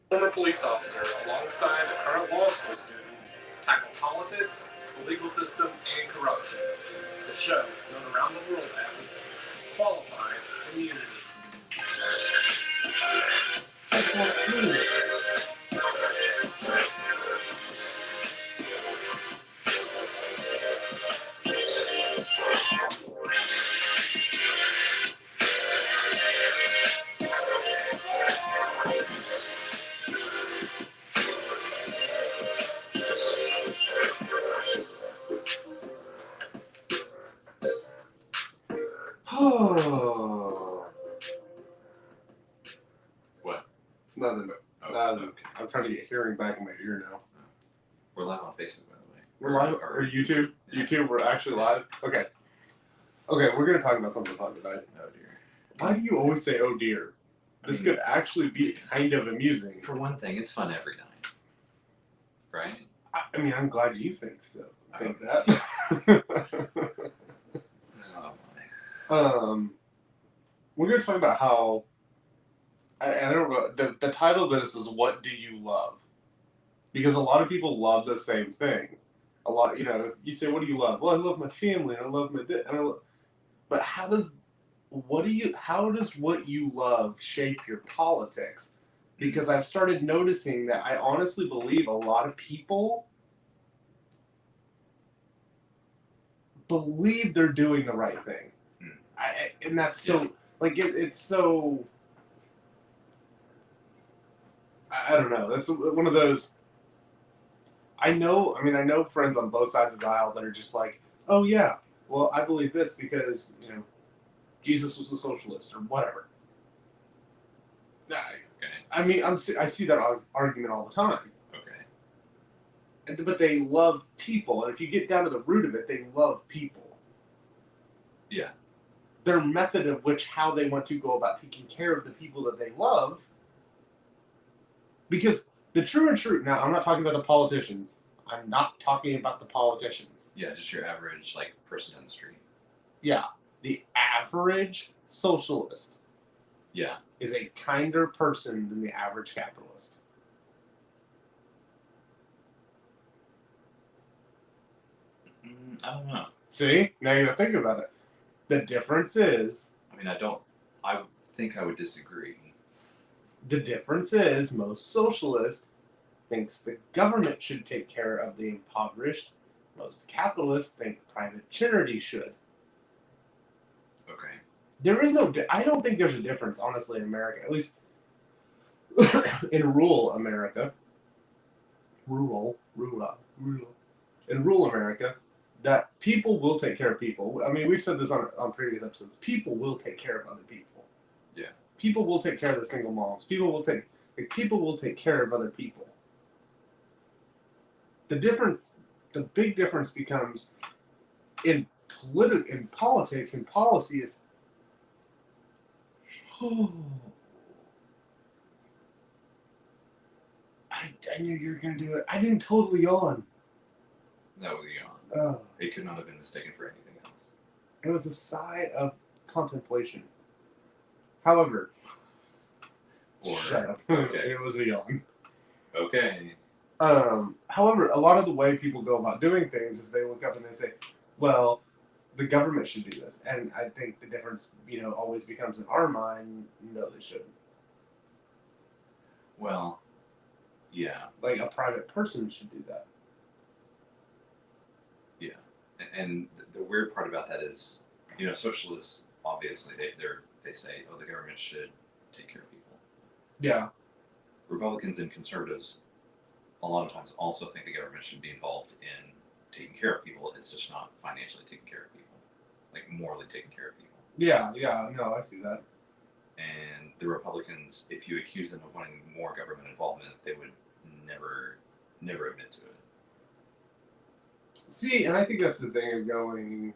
Former police officer alongside a current law school student tackle politics, the legal system, and corruption. The show, known around the world as Qualified Immunity. Oh. What? Nothing. Oh, Nothing. okay. I'm trying to get hearing back in my ear now. We're live on Facebook, by the way. We're live or YouTube? Yeah. YouTube, we're actually live? Okay. Okay, we're going to talk about something fun tonight. Oh, dear. Why do you always say, oh dear? This could actually be kind of amusing. For one thing, it's fun every night. Right? I mean, I'm glad you think so. Think that. Oh, my. We're going to talk about how. I don't know. The title of this is What Do You Love? Because a lot of people love the same thing. A lot, if you say, what do you love? Well, I love my family and I love my but how does what you love shape your politics? Because I've started noticing that I honestly believe a lot of people believe they're doing the right thing. And that's so, it's so, I don't know. That's one of those, I know friends on both sides of the aisle that are just like, oh yeah, well, I believe this because, Jesus was a socialist or whatever. Okay. I mean, I see that argument all the time. Okay. But they love people, and if you get down to the root of it, they love people. Yeah. Their method of how they want to go about taking care of the people that they love. Because the true and true. Now, I'm not talking about the politicians. I'm not talking about the politicians. Yeah, just your average person on the street. Yeah, the average socialist. Yeah. Is a kinder person than the average capitalist. I don't know. See? Now you gotta think about it. The difference is... I think I would disagree. The difference is most socialists thinks the government should take care of the impoverished. Most capitalists think private charity should. Okay. There is no... I don't think there's a difference, honestly, in America. At least in rural America. In rural America, that people will take care of people. I mean, we've said this on previous episodes. People will take care of other people. Yeah. People will take care of the single moms. People will take care of other people. The big difference becomes in politics and policy is. I knew you were going to do it. I didn't totally yawn. That was a yawn. It could not have been mistaken for anything else. It was a sigh of contemplation. However, shut up. Okay. It was a yawn. Okay. However, a lot of the way people go about doing things is they look up and they say, well, the government should do this. And I think the difference, always becomes in our mind, no, they shouldn't. Well, yeah. Like a private person should do that. Yeah. And the weird part about that is, socialists, obviously, they say, oh, the government should take care of people. Yeah. Republicans and conservatives a lot of times also think the government should be involved in taking care of people. It's just not financially taking care of people. Morally taking care of people. Yeah, no, I see that. And the Republicans, if you accuse them of wanting more government involvement, they would never admit to it. See, and I think that's the thing of going...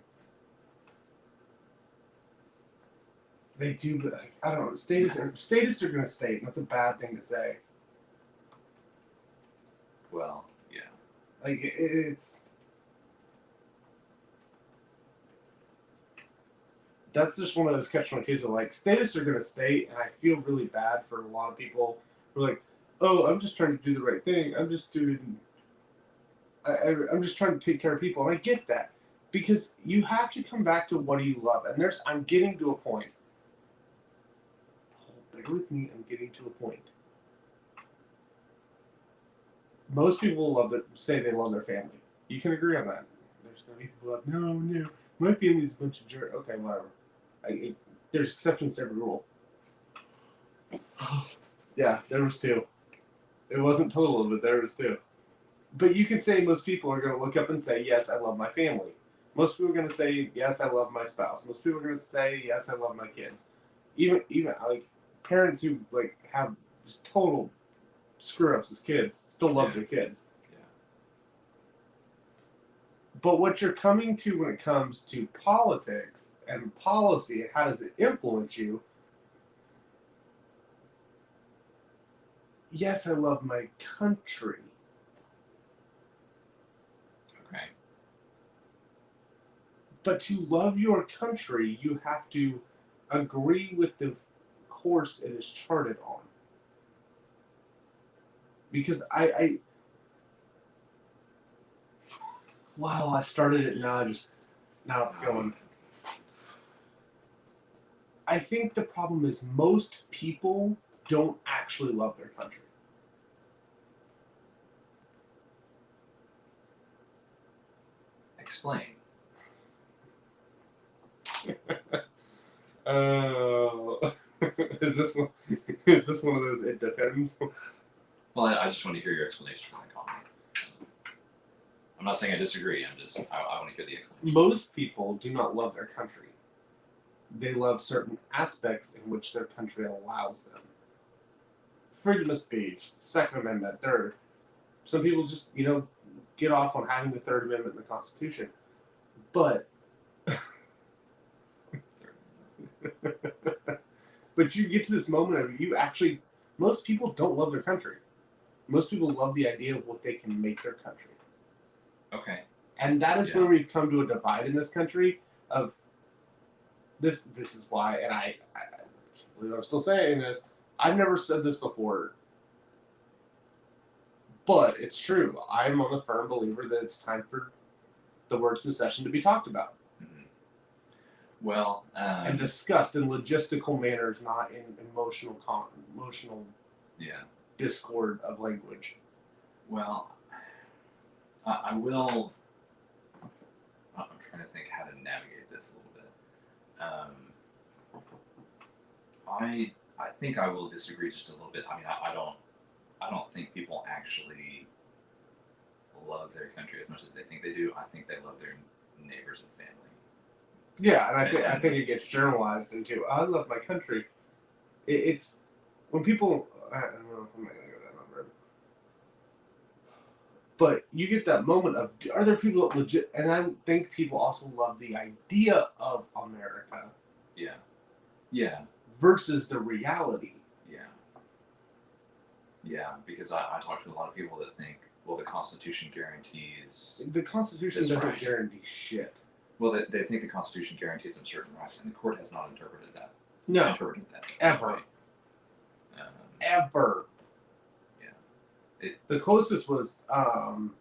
They do, but I don't know. Statists are going to state, and that's a bad thing to say. Well, yeah. It's... That's just one of those catch-22s of statists are going to state, and I feel really bad for a lot of people who are like, oh, I'm just trying to do the right thing. I'm just doing. I'm just trying to take care of people, and I get that because you have to come back to what do you love, and I'm getting to a point. Bear with me. I'm getting to a point. Most people say they love their family. You can agree on that. There's no people who are like, no, my family's a bunch of jerks. Okay, whatever. There's exceptions to every rule. Yeah, there was two. It wasn't total, but there was two. But you can say most people are going to look up and say, yes, I love my family. Most people are going to say, yes, I love my spouse. Most people are going to say, yes, I love my kids. Even like parents who like have just total screw ups as kids still love their kids. Yeah. But what you're coming to when it comes to politics and policy and how does it influence you? Yes, I love my country. Okay. But to love your country, you have to agree with the course it is charted on. Because wow, I started it now. Now it's going. I think the problem is most people don't actually love their country. Explain. Is this one of those? It depends. Well, I just want to hear your explanation for the comment. I'm not saying I disagree. I want to hear the explanation. Most people do not love their country. They love certain aspects in which their country allows them. Freedom of speech, Second Amendment. Some people just get off on having the Third Amendment in the Constitution, but but you get to this moment of most people don't love their country. Most people love the idea of what they can make their country. Okay. And that is where we've come to a divide in this country of this is why, and I believe I'm still saying this, I've never said this before, but it's true. I'm a firm believer that it's time for the word secession to be talked about. Mm-hmm. Well, and discussed in logistical manners, not in emotional discord of language. Well, I will. I'm trying to think how to navigate this a little bit. I think I will disagree just a little bit. I mean, I don't think people actually love their country as much as they think they do. I think they love their neighbors and family. Yeah, and I think it gets generalized into I love my country. It's when people I don't know, I'm not gonna go down that road. But you get that moment of are there people that legit, and I think people also love the idea of America. Yeah. Yeah. Versus the reality. Yeah. Yeah, because I talk to a lot of people that think, well, the Constitution guarantees. The Constitution doesn't guarantee shit. Well, they think the Constitution guarantees them certain rights, and the court has not interpreted that. No. Interpreted that. Ever. Ever. Yeah. The closest was I'm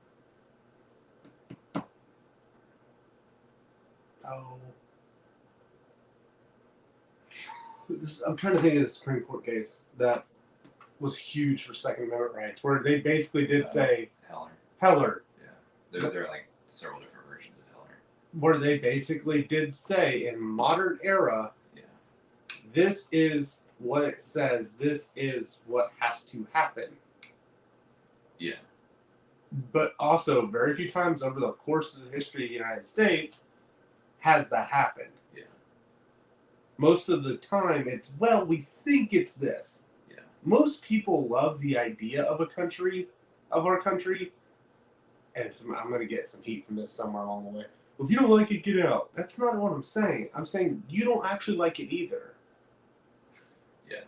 trying to think of the Supreme Court case that was huge for Second Amendment rights, where they basically did say Heller. Yeah, there are like several different versions of Heller. Where they basically did say in modern era, this is what it says. This is what has to happen. Yeah. But also, very few times over the course of the history of the United States has that happened. Yeah. Most of the time, it's, well, we think it's this. Yeah. Most people love the idea of our country, and I'm going to get some heat from this somewhere along the way. Well, if you don't like it, get out. That's not what I'm saying. I'm saying you don't actually like it either. Yeah.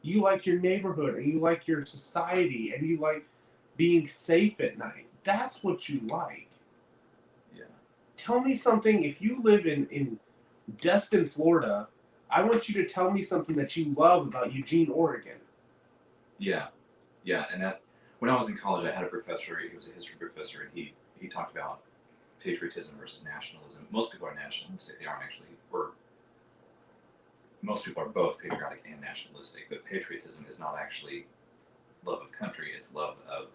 You like your neighborhood, and you like your society, and you like being safe at night. That's what you like. Yeah. Tell me something. If you live in Destin, Florida, I want you to tell me something that you love about Eugene, Oregon. Yeah. Yeah, and that when I was in college, I had a professor. He was a history professor, and he talked about patriotism versus nationalism. Most people are nationalistic. They aren't actually, or most people are both patriotic and nationalistic. But patriotism is not actually love of country; it's love of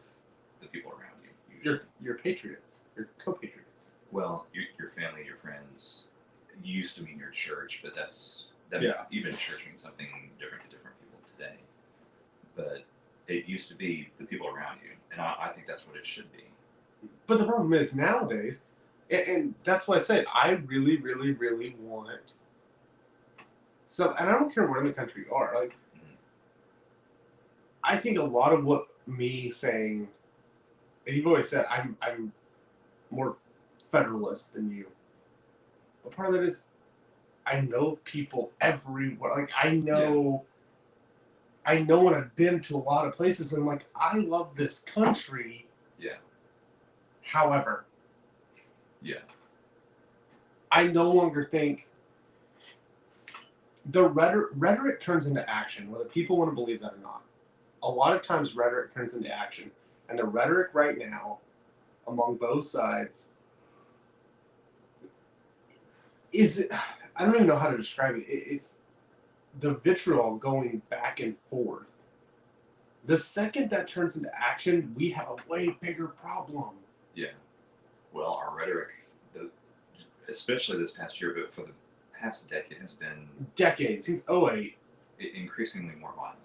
the people around you. Usually. You're patriots. You're co-patriots. Well, your family, your friends, used to mean your church, but Yeah. even church means something different to different people today. But it used to be the people around you, and I think that's what it should be. But the problem is nowadays, and that's why I said I really, really, really want some. And I don't care where in the country you are. Like, Mhm. I think a lot of what me saying, and you've always said I'm more federalist than you. But part of that is I know people everywhere. Like I know, and I've been to a lot of places, and like I love this country. Yeah, However, yeah, I no longer think the rhetoric turns into action, whether people want to believe that or not. A lot of times, rhetoric turns into action, and the rhetoric right now, among both sides, is I don't even know how to describe it. It's the vitriol going back and forth. The second that turns into action, we have a way bigger problem. yeah. Well, our rhetoric, especially this past year, but for the past decade, has been Decades since '08, increasingly more violent.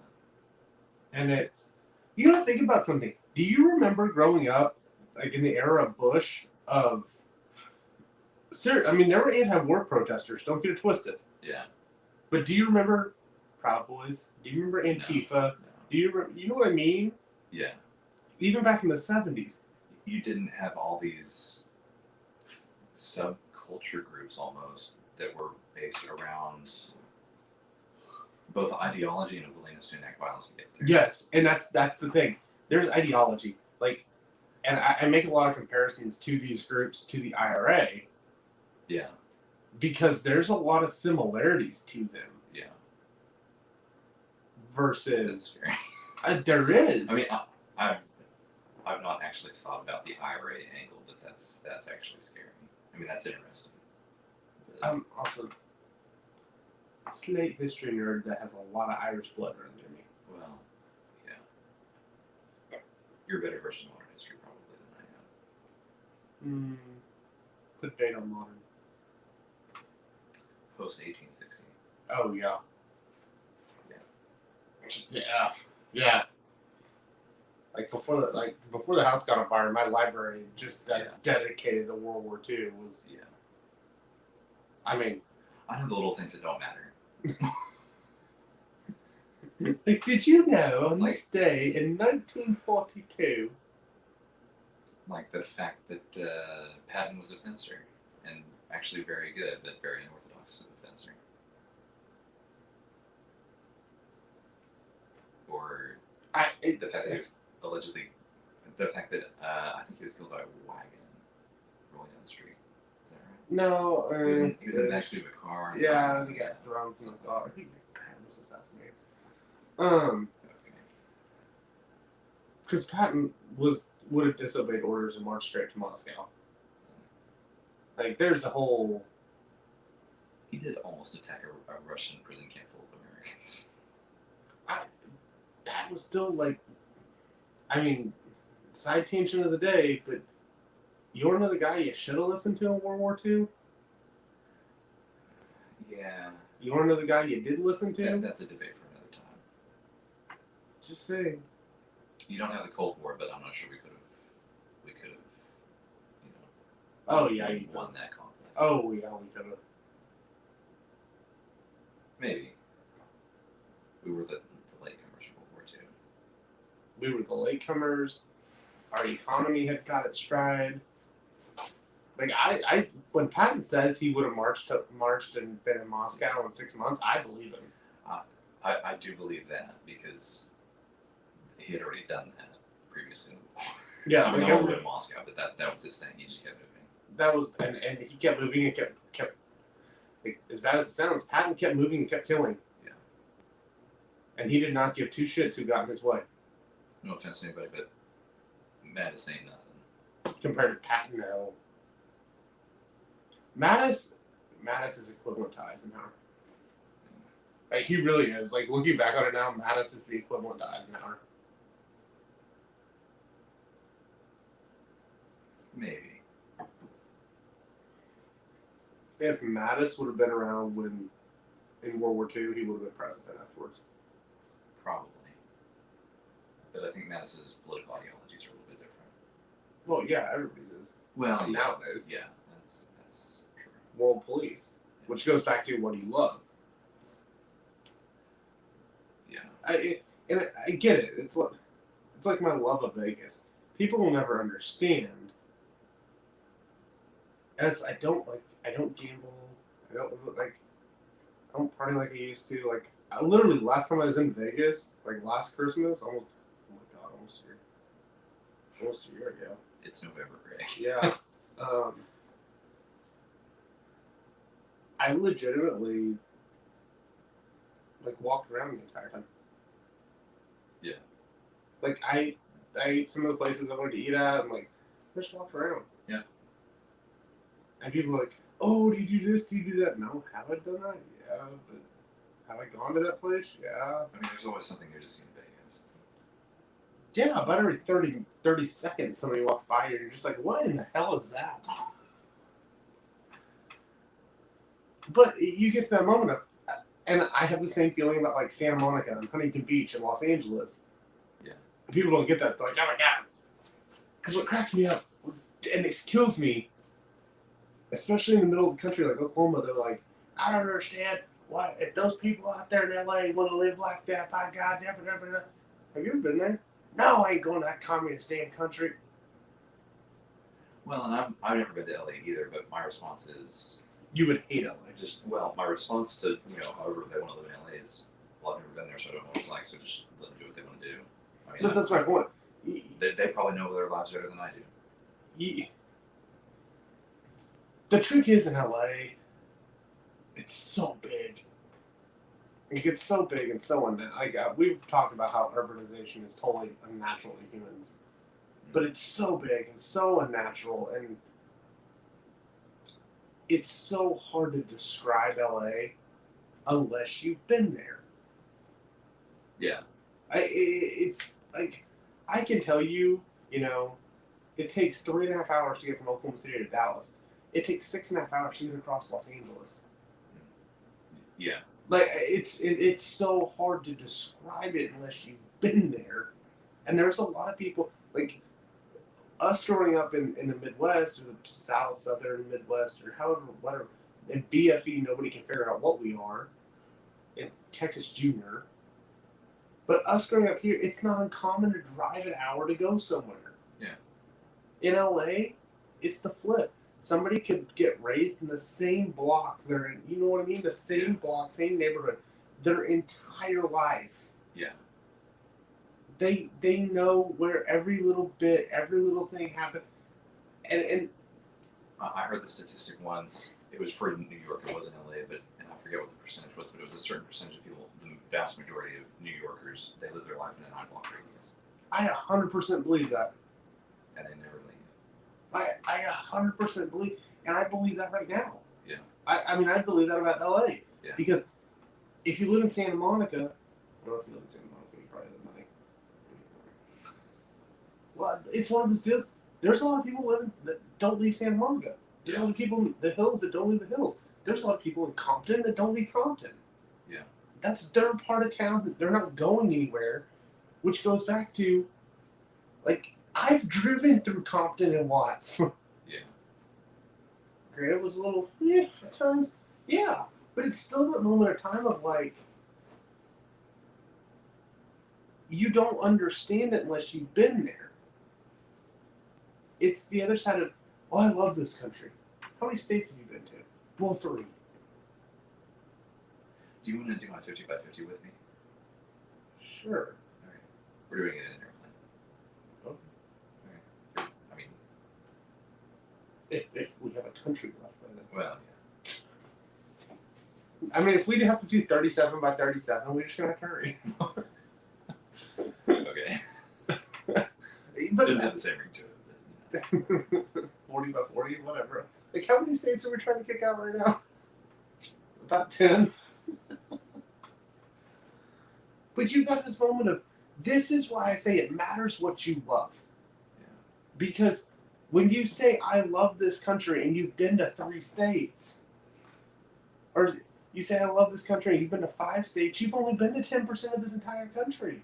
and it's you got to think about something. Do you remember growing up, like in the era of Bush, of I mean, there were anti-war protesters. Don't get it twisted. Yeah. But do you remember Proud Boys? Do you remember Antifa? No. Do you know what I mean? Yeah. Even back in the '70s. You didn't have all these subculture groups almost that were based around both ideology and a willingness to enact violence to get through. Yes, and that's the thing. There's ideology, like, and I make a lot of comparisons to these groups to the IRA Yeah. because there's a lot of similarities to them Yeah. That's versus scary. there is. I mean, I've not actually thought about the IRA angle, but that's actually scary. I mean, that's interesting. But, I'm also a slate history nerd that has a lot of Irish blood running through me. well, yeah. You're a better version of modern history probably than I am. Debate on modern. Post 1860. Oh yeah. Yeah. Yeah. Like before the house got on fire, my library just dedicated to World War II was. Yeah. I mean, I know the little things that don't matter. like, did you know on Like- this day in 1942? Like the fact that Patton was a fencer, and actually very good, but very unorthodox as a fencer. Or the fact that he was allegedly, the fact that I think he was killed by a wagon rolling down the street. Is that right? No, He was in the backseat of a car. Yeah, he got thrown from the car. He was assassinated. Okay. Because Patton would have disobeyed orders and marched straight to Moscow. Like, there's a whole. He did almost attack a Russian prison camp full of Americans. Patton was still like. I mean, side tangent of the day, but you want to know the guy you should have listened to in World War II? Yeah. You want to know the guy you did listen to? That's a debate for another time. Just saying. You don't have the Cold War, but I'm not sure we could have, Oh, yeah, you won that conflict. Oh, yeah, we could have. Maybe. We were the latecomers for World War II. We were the latecomers. Our economy had got its stride. Like I when Patton says he would have marched and been in Moscow in 6 months, I believe him. I do believe that because he had already done that previously. Yeah, I mean, like, I would have been in Moscow, but that was his thing. He just kept moving. that was and he kept moving and kept like, as bad as it sounds, Patton kept moving and kept killing. Yeah. And he did not give two shits who got in his way. No offense to anybody, but Mattis ain't nothing. compared to Patton. No. Mattis is equivalent to Eisenhower. Like, he really is. Like, looking back on it now, Mattis is the equivalent to Eisenhower. Maybe. If Mattis would have been around when in World War II, he would have been president afterwards. Probably. But I think Mattis's political ideologies are a little bit different. Well, yeah, everybody's is. Well, Nowadays. Yeah, that's true. World police, which goes back to what do you love? Yeah. I get it. It's like my love of Vegas. People will never understand. And I don't gamble. I don't party like I used to. Like, I literally last time I was in Vegas, like last Christmas, almost a year ago. It's November, Greg. Yeah. I legitimately like walked around the entire time. Yeah. Like I ate some of the places I wanted to eat at, and like I just walked around. Yeah. And people are like, "Oh, do you do this? Do you do that?" No, have I done that? Yeah, but have I gone to that place? Yeah. I mean, there's always something new to see in Vegas. Yeah, about every 30 seconds somebody walks by you and you're just like, what in the hell is that? But you get to that moment of, and I have the same feeling about like Santa Monica and Huntington Beach and Los Angeles. Yeah. People don't get that. They're like, oh my God. Because what cracks me up, and it kills me, especially in the middle of the country like Oklahoma, they're like, I don't understand why if those people out there in LA want to live like that. By God, never. Have you ever been there? No, I ain't going to that communist damn country. Well, and I've never been to LA either, but my response is You would hate LA. my response to, however they want to live in LA is, well, I've never been there, so I don't know what it's like, so just let them do what they want to do. I mean, But that's my point. they probably know their lives better than I do. The trick is in LA, it's so big. It gets so big and so we've talked about how urbanization is totally unnatural to humans, but it's so big and so unnatural, and it's so hard to describe LA unless you've been there. Yeah. It's like I can tell you, it takes 3.5 hours to get from Oklahoma City to Dallas. It takes 6.5 hours to get across Los Angeles. Yeah. Like it's so hard to describe it unless you've been there. And there's a lot of people like us growing up in the Midwest or the South, Southern Midwest, or however, whatever. In BFE, nobody can figure out what we are. In Texas Junior. But us growing up here, it's not uncommon to drive an hour to go somewhere. Yeah. In LA, it's the flip. Somebody could get raised in the same block they're in, you know what I mean? The same block, same neighborhood, their entire life. Yeah. They know where every little bit, every little thing happened. And I heard the statistic once. It was for New York. It wasn't LA, and I forget what the percentage was, but it was a certain percentage of people. The vast majority of New Yorkers, they live their life in a 9-block radius. I 100% believe that. And they never leave. I 100% believe, and I believe that right now. Yeah. I mean, I believe that about LA. Yeah. Because if you live in Santa Monica, I don't know if you live in Santa Monica, you probably live in money. Well, it's one of those deals. There's a lot of people living that don't leave Santa Monica. There's a lot of people in the hills that don't leave the hills. There's a lot of people in Compton that don't leave Compton. Yeah. That's their part of town that they're not going anywhere, which goes back to, like, I've driven through Compton and Watts. Yeah. Granted, it was a little, at times, yeah. But it's still that moment of time of, like, you don't understand it unless you've been there. It's the other side of, oh, I love this country. How many states have you been to? Well, 3. Do you want to do my 50 by 50 with me? Sure. All right. We're doing it in an airplane. Okay. All right. I mean, If we have a country left by then. well, I mean, if we have to do 37 by 37, we're just going to have to hurry. yeah. Okay. but Didn't have the same ring to it. But, 40 by 40, whatever. Like, how many states are we trying to kick out right now? About 10. But you've got this moment of, this is why I say it matters what you love. yeah. Because when you say, I love this country, and you've been to 3 states, or you say, I love this country, and you've been to 5 states, you've only been to 10% of this entire country.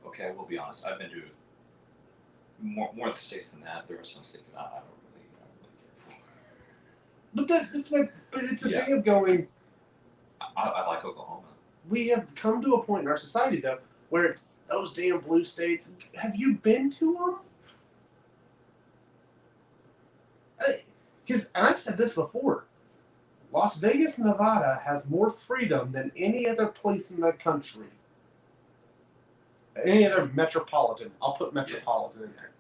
Okay, I will be honest. I've been to more states than that. There are some states that I don't really care for. But it's a Yeah. thing of going, I like Oklahoma. we have come to a point in our society, though, where it's those damn blue states. Have you been to them? Because, and I've said this before, Las Vegas, Nevada has more freedom than any other place in the country. Any other metropolitan. I'll put metropolitan in there.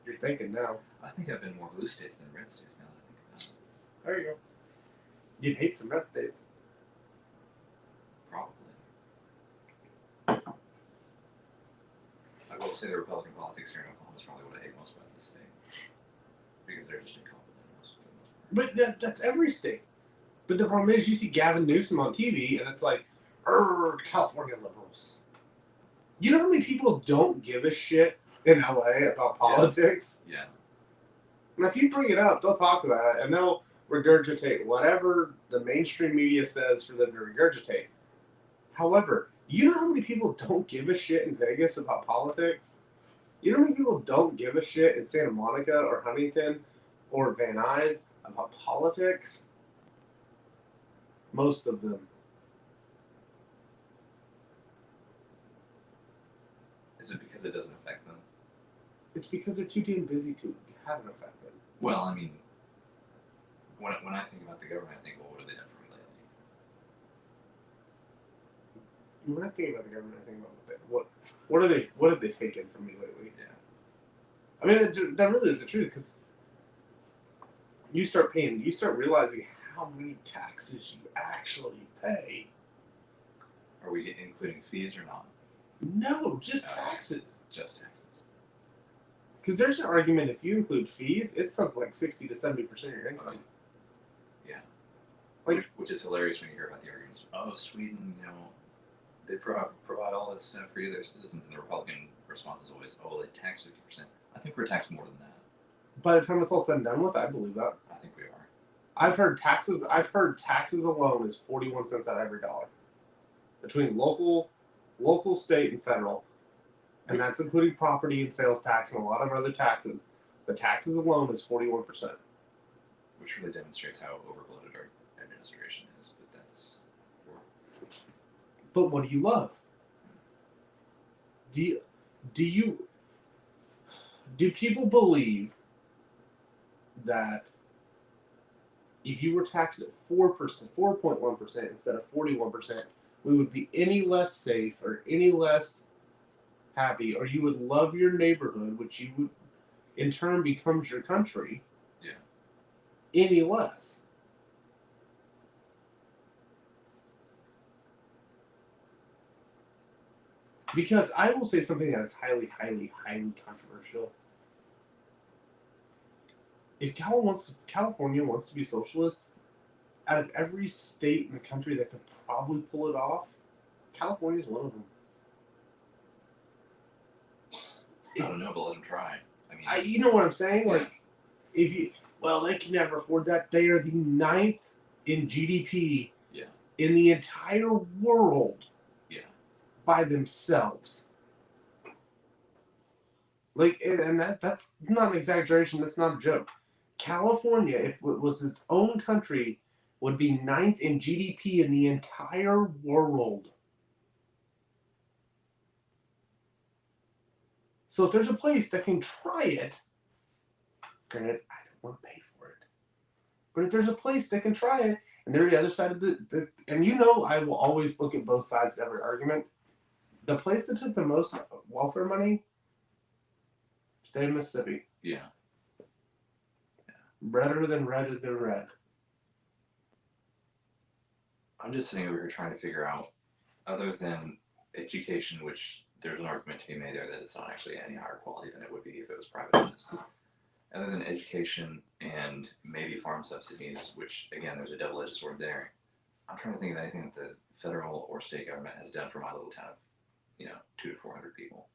You're thinking now. I think I've been more blue states than red states now that I think about it. There you go. You'd hate some red states. Probably. I will say the Republican politics here in Oklahoma is probably what I hate most about this state. Because they're just incompetent most for the most part. But that's every state. But the problem is, you see Gavin Newsom on TV, and it's like, California liberals. You know how many people don't give a shit in LA about politics? Yeah. And if you bring it up, they'll talk about it, and they'll regurgitate whatever the mainstream media says for them to regurgitate. However, you know how many people don't give a shit in Vegas about politics? You know how many people don't give a shit in Santa Monica or Huntington or Van Nuys about politics? Most of them. Is it because it doesn't affect them? It's because they're too damn busy to have an effect. Well, I mean, when I think about the government, I think, well, what have they done for me lately? When I think about the government, I think about what have they taken from me lately? Yeah. I mean, that really is the truth, because you start realizing how many taxes you actually pay. Are we including fees or not? No, just taxes. Just taxes. Because there's an argument, if you include fees, it's something like 60 to 70% of your income. Yeah. Like, which is hilarious when you hear about the arguments. Oh, Sweden, they provide all this stuff for their citizens, and the Republican response is always, oh, well, they tax 50%. I think we're taxed more than that. by the time it's all said and done with, I believe that. I think we are. I've heard taxes alone is 41 cents out of every dollar. Between local, state, and federal. And that's including property and sales tax and a lot of other taxes. The taxes alone is 41%. Which really demonstrates how overbloated our administration is, but that's... But what do you love? Do people believe that if you were taxed at 4%, 4.1% instead of 41%, we would be any less safe or any less happy, or you would love your neighborhood, which you would in turn becomes your country, any less? Because I will say something that is highly, highly, highly controversial. If California wants to be socialist, out of every state in the country that could probably pull it off, California is one of them. I don't know, but let them try. I mean, You know what I'm saying? Yeah. Like, they can never afford that. They are the 9th in GDP in the entire world by themselves. Like, and that's not an exaggeration. That's not a joke. California, if it was its own country, would be 9th in GDP in the entire world. So if there's a place that can try it, granted, I don't want to pay for it, but if there's a place that can try it, and they're the other side of the and I will always look at both sides of every argument. The place that took the most welfare money, state of Mississippi. Yeah. Redder than red than red. I'm just sitting over here trying to figure out, other than education, which there's an argument to be made there that it's not actually any higher quality than it would be if it was privatized. Other than education and maybe farm subsidies, which again, there's a double-edged sword there. I'm trying to think of anything that the federal or state government has done for my little town of, 200 to 400 people.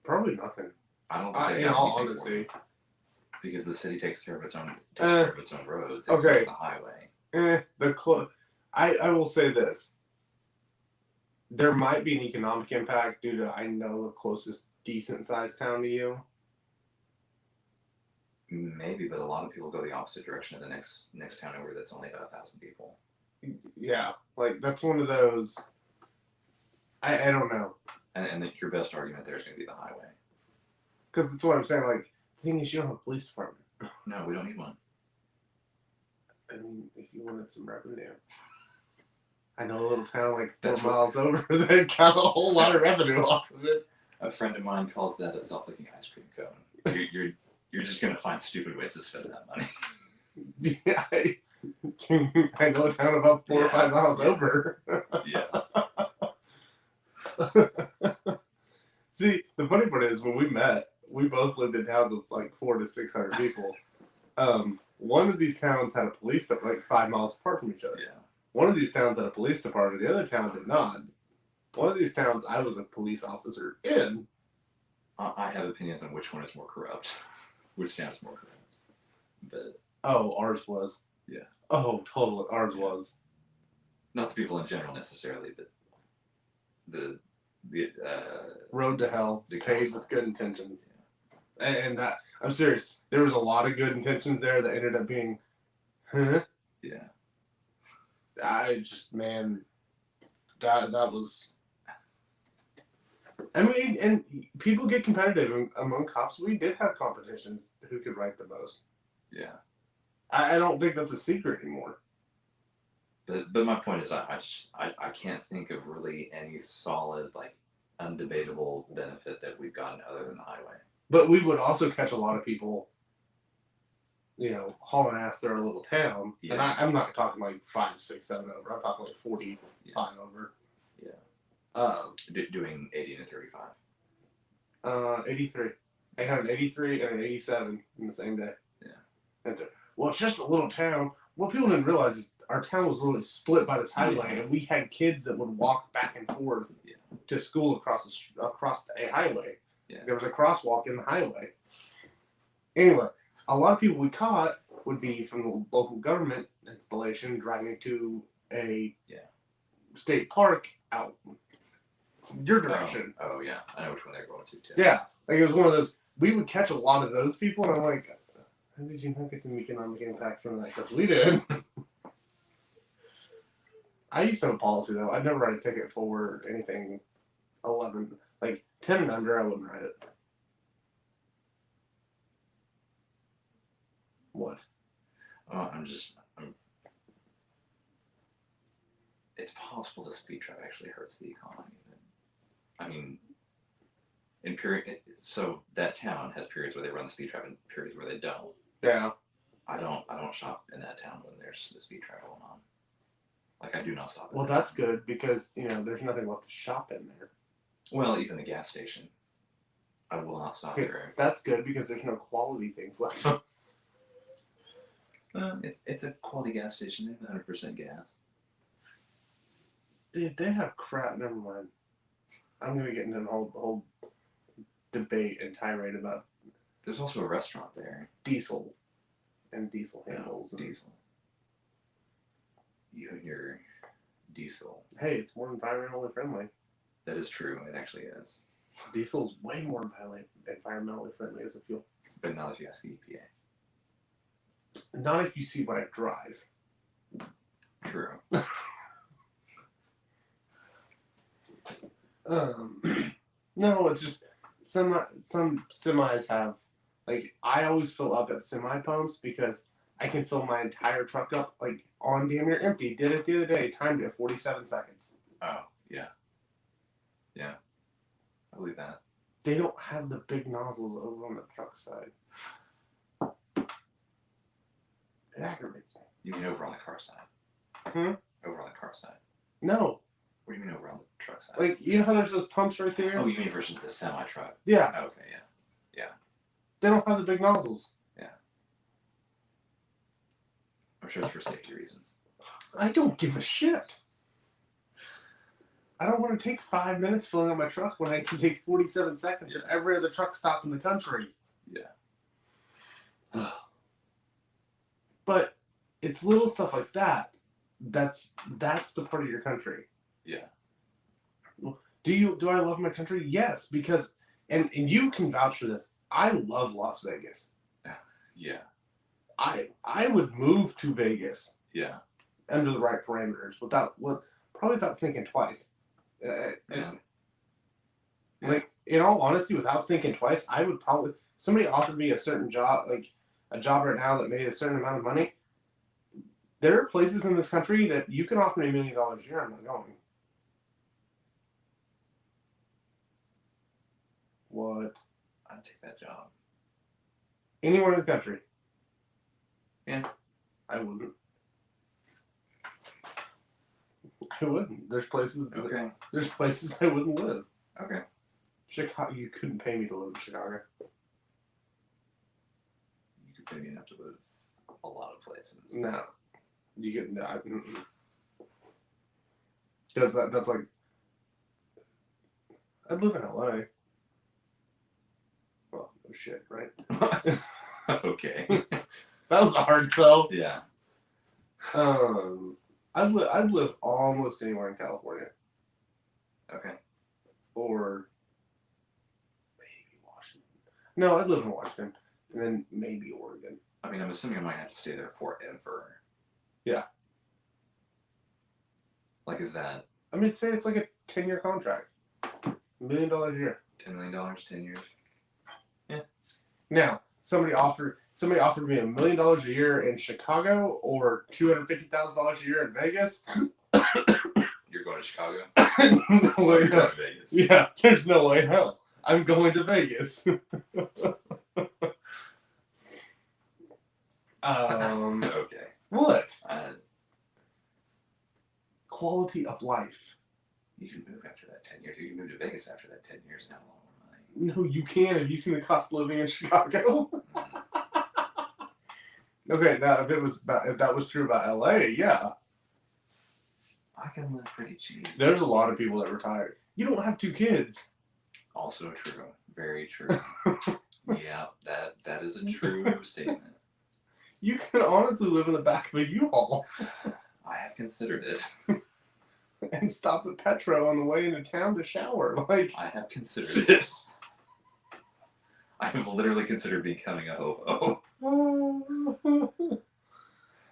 Probably nothing. I don't think they've In done all anything for honesty. them, because the city takes care of its own roads, except okay. for the highway. I will say this. There might be an economic impact due to I know the closest decent sized town to you. Maybe, but a lot of people go the opposite direction of the next town over that's only about 1,000 people. Yeah, like that's one of those. I don't know. And your best argument there is going to be the highway. Because that's what I'm saying. Like the thing is, you don't have a police department. No, we don't need one. I mean, if you wanted some revenue, I know a little town like 4 That's what- miles over that got a whole lot of revenue off of it. A friend of mine calls that a self-licking ice cream cone. You're just going to find stupid ways to spend that money. Yeah, I know a town about 4 or 5 miles over. Yeah. See, the funny part is when we met, we both lived in towns of like 400 to 600 people. One of these towns had a police that like 5 miles apart from each other. Yeah. One of these towns had a police department. The other town did not. One of these towns, I was a police officer in. I have opinions on which one is more corrupt, which town is more corrupt. But Oh, ours was. Yeah. Oh, totally. Ours was. not the people in general necessarily, but the Road to hell. the Paid council. with good intentions. And that, I'm serious. There was a lot of good intentions there that ended up being, huh? Yeah. I just, man, that was. I mean, and people get competitive among cops. We did have competitions who could write the most. Yeah. I don't think that's a secret anymore. But my point is, I can't think of really any solid, like, undebatable benefit that we've gotten other than the highway. But we would also catch a lot of people, hauling ass through our little town. Yeah. And I'm not talking like 5, 6, 7 over. I'm talking like 45 over. Yeah. Doing 80 to 35. 83. I had an 83 and an 87 in the same day. Yeah. Well, it's just a little town. What people didn't realize is our town was literally split by this highway, and we had kids that would walk back and forth to school across a highway. Yeah. There was a crosswalk in the highway. Anyway, a lot of people we caught would be from the local government installation driving to a state park out your direction. Oh, yeah. I know which one they're going to, too. Yeah, like it was one of those. We would catch a lot of those people, and I'm like, how did you not get some economic impact from that? Because we did. I used to have a policy though. I'd never write a ticket for anything 11, like 10 and under. I wouldn't write it. What? Oh, it's possible the speed trap actually hurts the economy. I mean, so that town has periods where they run the speed trap and periods where they don't. Yeah. I don't shop in that town when there's the speed trap going on. Like, I do not stop. Well, that's good because there's nothing left to shop in there. Well, even the gas station, I will not stop there. That's good because there's no quality things left. It's a quality gas station. They have 100% gas. Dude, they have crap. Never mind. I'm gonna get into a whole debate and tirade about There's also a restaurant there. diesel and diesel handles. And Diesel. You and your diesel. hey, it's more environmentally friendly. That is true. It actually is. Diesel's way more environmentally friendly as a fuel. But not if you ask the EPA. Not if you see what I drive. True. No, it's just some semis have, like, I always fill up at semi pumps because I can fill my entire truck up like on damn near empty. Did it the other day, timed it 47 seconds. Oh, yeah. Yeah. I believe that. They don't have the big nozzles over on the truck side. It aggravates me. You mean over on the car side? Hmm? Over on the car side. No, What do you mean over on the truck side? Like, you know how there's those pumps right there? Oh, you mean versus the semi truck? Yeah. Okay, yeah. They don't have the big nozzles. I'm sure it's for safety reasons. I don't give a shit. I don't want to take 5 minutes filling up my truck when I can take 47 seconds at every other truck stop in the country. Yeah. But it's little stuff like that. That's the part of your country. Yeah. Do I love my country? Yes, because and you can vouch for this. I love Las Vegas. Yeah. I would move to Vegas Yeah. under the right parameters probably without thinking twice. Yeah. Like, in all honesty, without thinking twice, I would probably somebody offered me a certain job, like a job right now that made a certain amount of money. There are places in this country that you can offer me $1 million a year. I'm not going. What? I'd take that job. Anywhere in the country. Yeah. I wouldn't. I wouldn't. There's places. Okay. There's places I wouldn't live. Okay. Chicago. You couldn't pay me to live in Chicago. You could pay me enough to live a lot of places. No. You get no. Because that's like. I'd live in LA. Well, no shit, right? Okay. That was a hard sell. Yeah. I'd live almost anywhere in California. Okay. Or maybe Washington. No, I'd live in Washington. And then maybe Oregon. I mean, I'm assuming I might have to stay there forever. Yeah. Like, is that I mean, say it's like a 10-year contract. $1 million a year. $10 million, 10 years? Now, somebody offered me $1 million a year in Chicago or $250,000 a year in Vegas. You're going to Chicago? No Or way. you're going to Vegas? Yeah, there's no way in hell. I'm going to Vegas. Okay. What? Quality of life. You can move after that 10 years. You can move to Vegas after that 10 years and have a lot more money. No, you can. Have you seen the cost of living in Chicago? Okay, now if that was true about LA, yeah. I can live pretty cheap. There's a lot of people that retired. You don't have 2 kids. Also true. Very true. Yeah, that is a true statement. You can honestly live in the back of a U-Haul I have considered it. and stop at Petro on the way into town to shower. Like, I have considered it. I have literally considered becoming a hobo.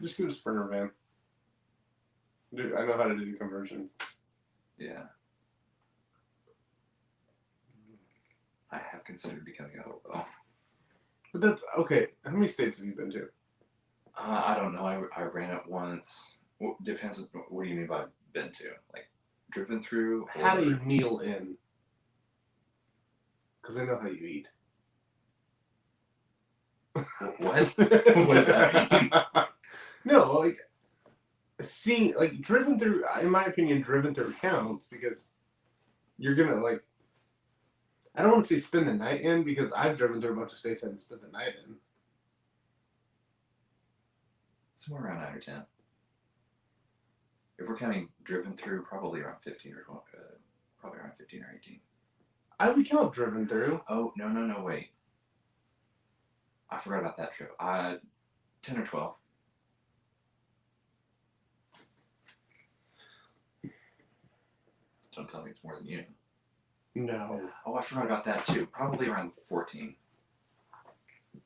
just get a Sprinter van. Dude, I know how to do the conversions. Yeah. I have considered becoming a hobo. But that's okay. How many states have you been to? I don't know. I ran it once. Well, depends. What do you mean by been to? Like driven through? Had a meal in. Because I know how you eat. What? What does that mean? No, like seeing, like driven through. In my opinion, driven through counts because you're gonna like. I don't want to say spend the night in because I've driven through a bunch of states and spent the night in. Somewhere around 9 or 10. If we're counting driven through, probably around 15 or 12, probably around 15 or 18. I would count driven through. Oh, no, wait. I forgot about that trip. 10 or 12. Don't tell me it's more than you. No. Oh, I forgot about that too. Probably around 14.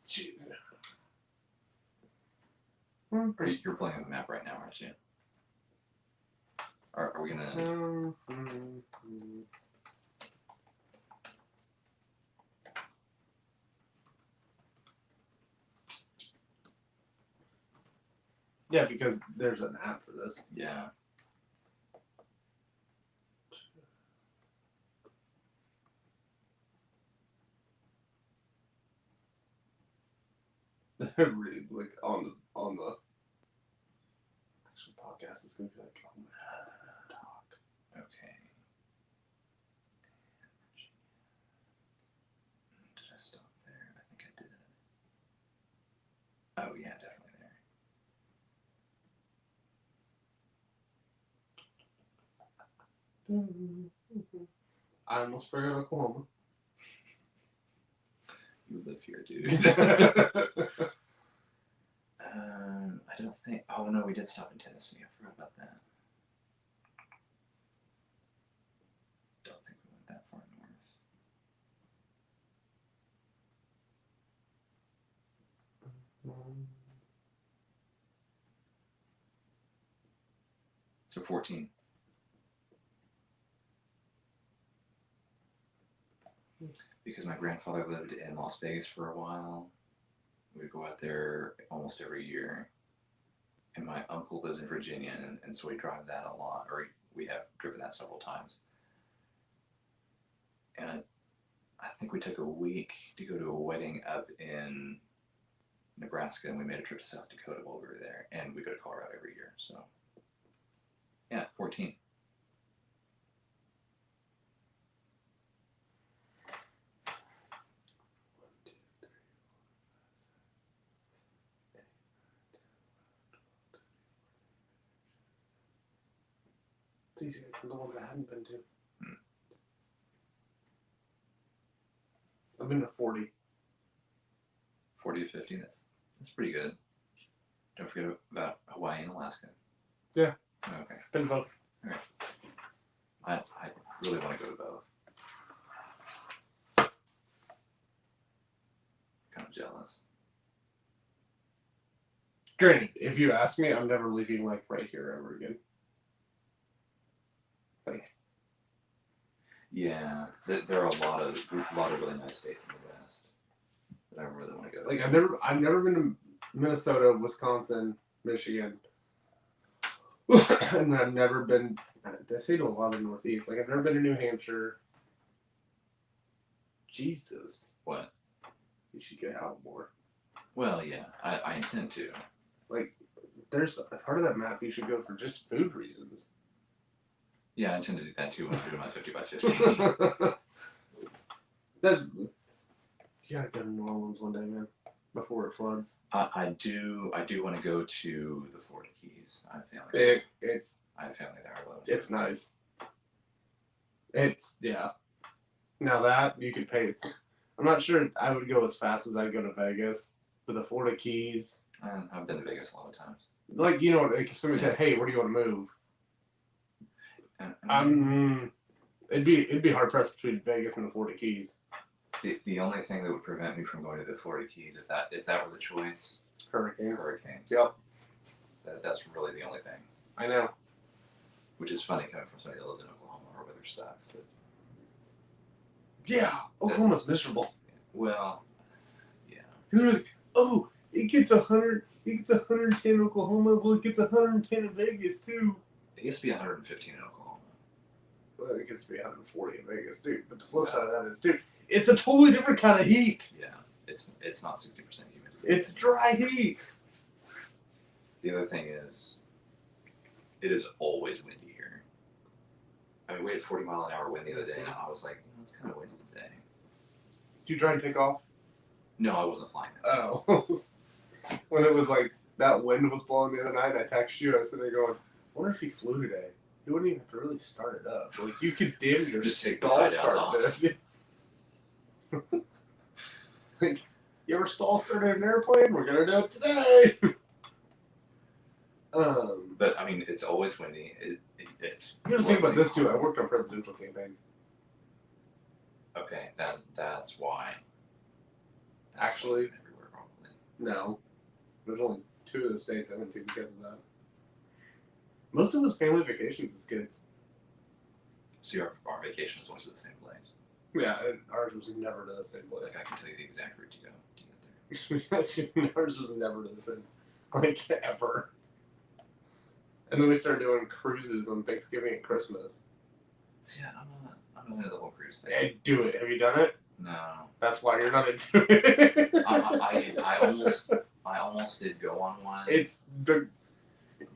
Jeez. You're playing on the map right now, aren't you? Are we gonna? Yeah, because there's an app for this. Yeah. Really, like on the actual podcast, it's gonna be like, oh man, talk. Okay. stop there? I think I did. Oh yeah, definitely there. I almost forgot Oklahoma. You live here, dude. I don't think. Oh no, we did stop in Tennessee. I forgot about that. Don't think we went that far north. So 14. Because my grandfather lived in Las Vegas for a while. We'd go out there almost every year. And my uncle lives in Virginia, and so we drive that a lot, or we have driven that several times. And I think we took a week to go to a wedding up in Nebraska, and we made a trip to South Dakota while we were there, and we go to Colorado every year. So, yeah, 14. It's easier than the ones I hadn't been to. I've been to 40. 40 to 50, that's pretty good. Don't forget about Hawaii and Alaska. Yeah. Okay. Been both. All right. I really want to go to both. Kind of jealous. Granted, if you ask me, I'm never leaving like right here ever again. Like, Yeah, there are a lot of really nice states in the West that I really want to go to. like I've never been to Minnesota, Wisconsin, Michigan, and I've never been. I say to a lot of the Northeast. Like I've never been to New Hampshire. Jesus, What? you should get out more. Well, yeah, I intend to. Like, there's a part of that map you should go for just food reasons. Yeah, I intend to do that too when I'm doing my 50 by 50. That's you gotta go to New Orleans one day, man, before it floods. I do want to go to the Florida Keys. I have family there. I have family there. I love it. It's nice. It's yeah. Now that you could pay. I'm not sure I would go as fast as I'd go to Vegas, but the Florida Keys. I've been to Vegas a lot of times. Like like if somebody said, "Hey, where do you want to move?" It'd be hard pressed between Vegas and the Florida Keys. The only thing that would prevent me from going to the Florida Keys, if that were the choice, Hurricanes. Yep. That's really the only thing. I know. Which is funny coming from somebody that lives in Oklahoma where weather sucks. But Yeah, Oklahoma's miserable. well, yeah. Because like, oh, it gets 100. It gets 110 in Oklahoma. Well, it gets 110 in Vegas too. It used to be 115 in Oklahoma. Well, it gets to be 140 in Vegas too. But the flip side of that is, dude, it's a totally different kind of heat. Yeah, it's not 60% humidity. It's dry heat. The other thing is, it is always windy here. I mean, we had 40-mile-an-hour wind the other day, and I was like, it's kind of windy today. Did you try and take off? No, I wasn't flying that. Oh. When it was like that wind was blowing the other night, I texted you. I was sitting there going, I wonder if he flew today. You wouldn't even have to really start it up. Like you could dim your Just take the stall tie downs start off. this. Like, you ever stall started an airplane? We're gonna do it today. But I mean, it's always windy. It's. You gotta think about this too. I worked on presidential campaigns. Okay, that's why. Actually, everywhere probably. No. There's only 2 of the states I went to because of that. Most of it was family vacations as kids. See, our vacation is always at the same place. Yeah, ours was never to the same place. Like, I can tell you the exact route to go to get there. Ours was never to the same, like, ever. And then we started doing cruises on Thanksgiving and Christmas. See, I'm not into the whole cruise thing. Hey, do it. Have you done it? No. That's why you're not into it. I almost did go on one. It's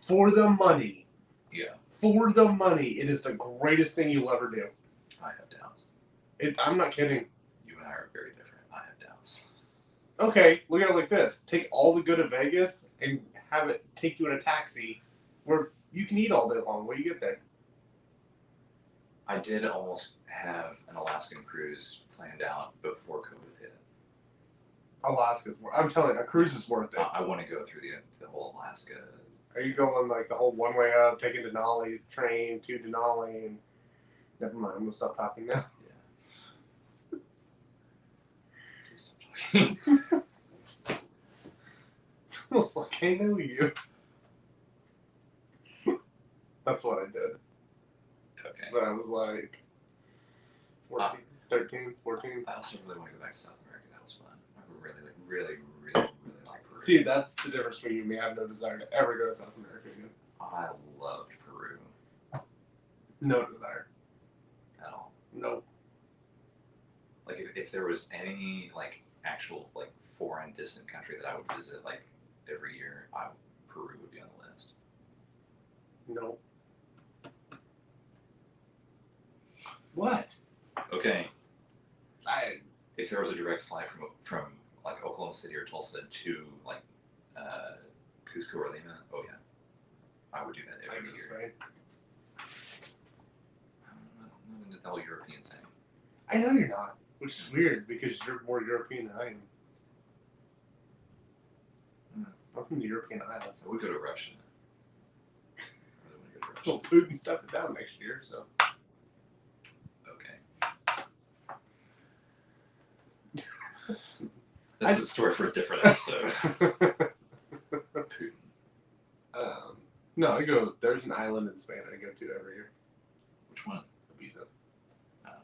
for the money. Yeah. For the money, it is the greatest thing you'll ever do. I have doubts. I'm not kidding. You and I are very different. I have Okay, look at it like this: take all the good of Vegas and have it take you in a taxi, where you can eat all day long. When you get there. I did almost have an Alaskan cruise planned out before COVID hit. Alaska's worth. I'm telling you, a cruise is worth it. I want to go through the whole Alaska. Are you going like the whole one way up, taking Denali train to Denali, and never mind. I'm gonna stop talking now. Yeah. Please stop talking. It's almost like I know you. That's what I did. Okay. But I was like 14, 13, 14. I also really want to go back to South America. That was fun. I really like Peru. See, that's the difference between you and me. I have no desire to ever go to South America again. I loved Peru No desire. at all. Nope. Like if there was any like actual like foreign distant country that I would visit like every year, Peru would be on the list. Nope. What? Okay. If there was a direct flight from like Oklahoma City or Tulsa to like Cusco or Lima, oh yeah, I would do that every year. Spain. I'm not into the whole European thing. I know you're not, which is weird because you're more European than I am. I'm from the European Isles. I would go to Russia. I really want to go to Russia. Well, Putin stepped it down next year, so. Okay. That's a story for a different episode. Putin. No, I go. There's an island in Spain I go to every year. Which one? Ibiza. Oh,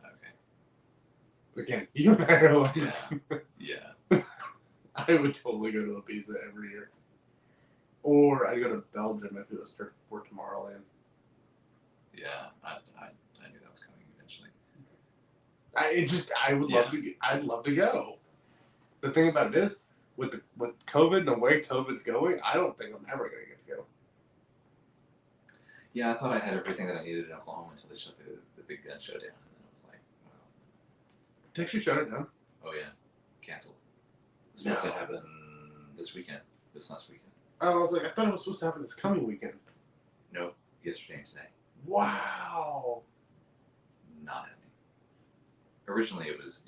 okay. Again, you and I are like, Yeah. I would totally go to Ibiza every year. Or I'd go to Belgium if it was for Tomorrowland. Yeah, I knew that was coming eventually. I would love to. I'd love to go. The thing about it is, with COVID and the way COVID's going, I don't think I'm ever gonna get to go. Yeah, I thought I had everything that I needed in Oklahoma until they shut the big gun show down, and then I was like, well, They actually shut it down. oh yeah, canceled. It's supposed No. to happen this weekend, this last weekend. I was like, I thought it was supposed to happen this coming weekend. Nope, yesterday and today. Wow. Not happening. Originally, it was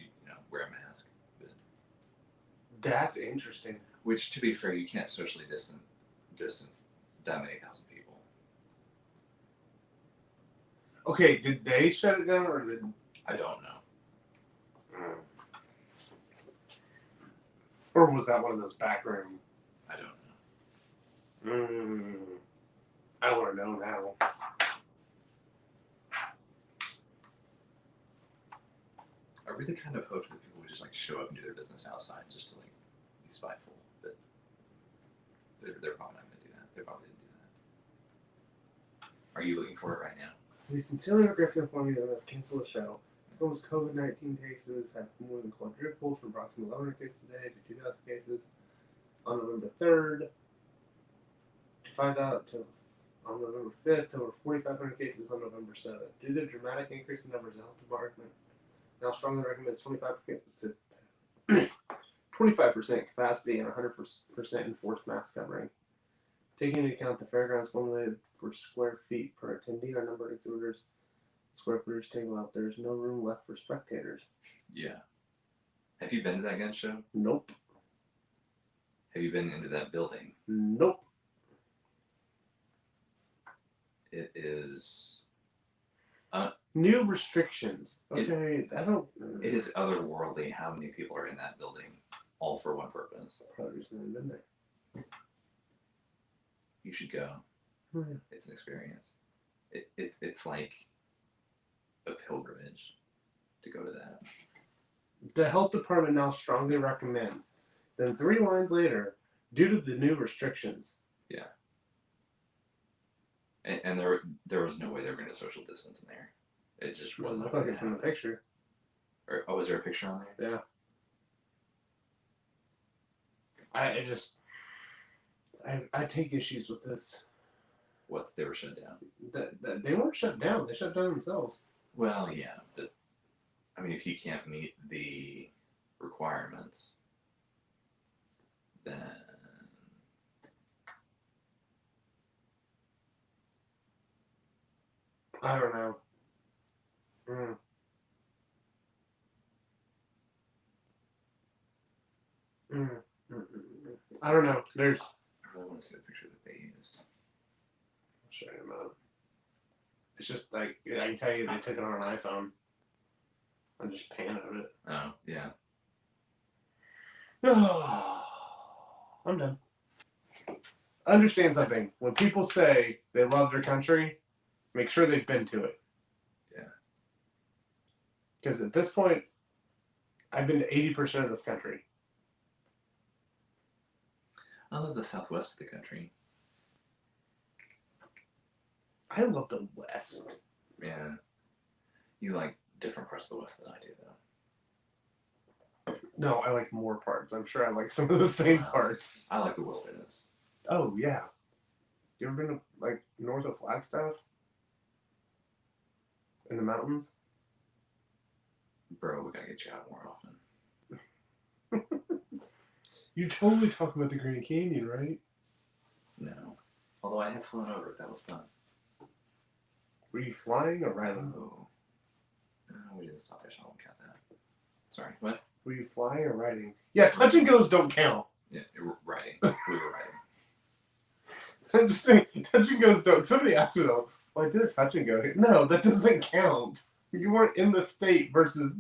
wear a mask, but That's interesting. which, to be fair, you can't socially distance that many thousand people. Okay, did they shut it down or did? I don't know. Or was that one of those backroom? I don't know. I want to know now. I really kind of hoped that people would just like show up and do their business outside just to like be spiteful, but they're probably not going to do that. They probably didn't do that. Are you looking for it right now? We sincerely regret to inform you that we must cancel the show. Those COVID-19 cases have more than quadrupled from approximately 1,100 cases a day to 2,000 cases on November 3rd to 5,000 on November 5th to over 4,500 cases on November 7th. Due to the dramatic increase in numbers, the health department now strongly recommends 25% capacity and 100% enforced mask covering. Taking into account the fairgrounds formulated for square feet per attendee or number of exhibitors, square footage table out, there's no room left for spectators. Yeah. Have you been to that gun show? Nope. Have you been into that building? Nope. It is. New restrictions. Okay, I don't. It is otherworldly how many people are in that building, all for one purpose. Probably just never been there. You should go. Hmm. It's an experience. It's like a pilgrimage to go to that. The health department now strongly recommends. Then 3 lines later, due to the new restrictions. Yeah. And there was no way they were going to social distance in there. It just wasn't. Look like it from the picture. Or, is there a picture on there? Yeah. I take issues with this. What, they were shut down? That they weren't shut down. They shut down themselves. Well, yeah, but I mean, if you can't meet the requirements, Then I don't know. Mm. Mm. I don't know. There's. I really want to see the picture that they used. I'll show you a minute. It's just like I can tell you they took it on an iPhone. I'm just pan of it. Oh, yeah. I'm done. Understand something. When people say they love their country, make sure they've been to it. Yeah. Because at this point, I've been to 80% of this country. I love the southwest of the country. I love the West. Yeah. You like different parts of the West than I do, though. No, I like more parts. I'm sure I like some of the same parts. I like the wilderness. Oh, yeah. You ever been to, like, north of Flagstaff? In the mountains? Bro, we gotta get you out more often. You're totally talking about the Grand Canyon, right? No. Although I have flown over it. That was fun. Were you flying or riding? Oh. We didn't stop there, so I won't count that. Sorry, what? Were you flying or riding? Yeah, touch and goes don't count. Yeah, riding. We were riding. I'm just saying, touch and goes don't. Somebody asked me though, well, I did a touch and go here. No, that doesn't count. You weren't in the state versus.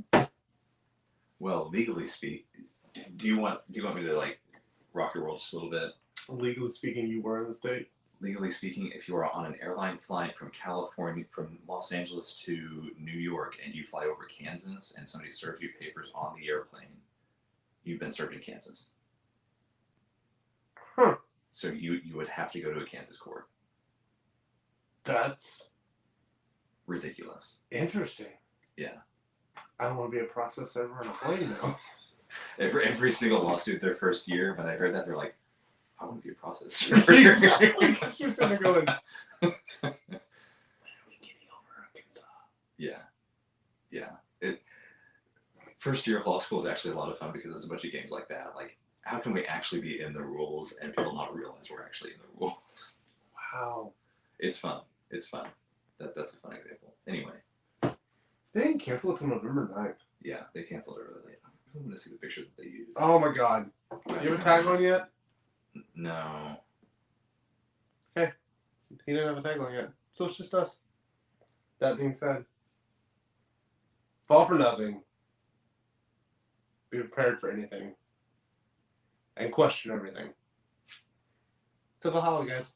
Well, legally speak. Do you want me to like rock your world just a little bit? Legally speaking, you were in the state. Legally speaking, if you are on an airline flight from California, from Los Angeles to New York, and you fly over Kansas, and somebody serves you papers on the airplane, you've been served in Kansas. Huh. So you would have to go to a Kansas court. That's Ridiculous. interesting. Yeah. I don't want to be a process server on a plane now. Every single lawsuit their first year, when I heard that, they're like, I want to be a process server. Exactly. She was sitting there going, when are we getting over Arkansas? Yeah. First year of law school is actually a lot of fun because there's a bunch of games like that. Like, how can we actually be in the rules and people not realize we're actually in the rules? Wow. It's fun. It's fun. That's a fun example. Anyway, They didn't cancel it till November 9th. yeah, they canceled it really late. I really want to see the picture that they used. Oh my god. You have a tagline yet? No. He didn't have a tagline yet. So it's just us. That being said, fall for nothing. Be prepared for anything. And question everything. To the holly, guys.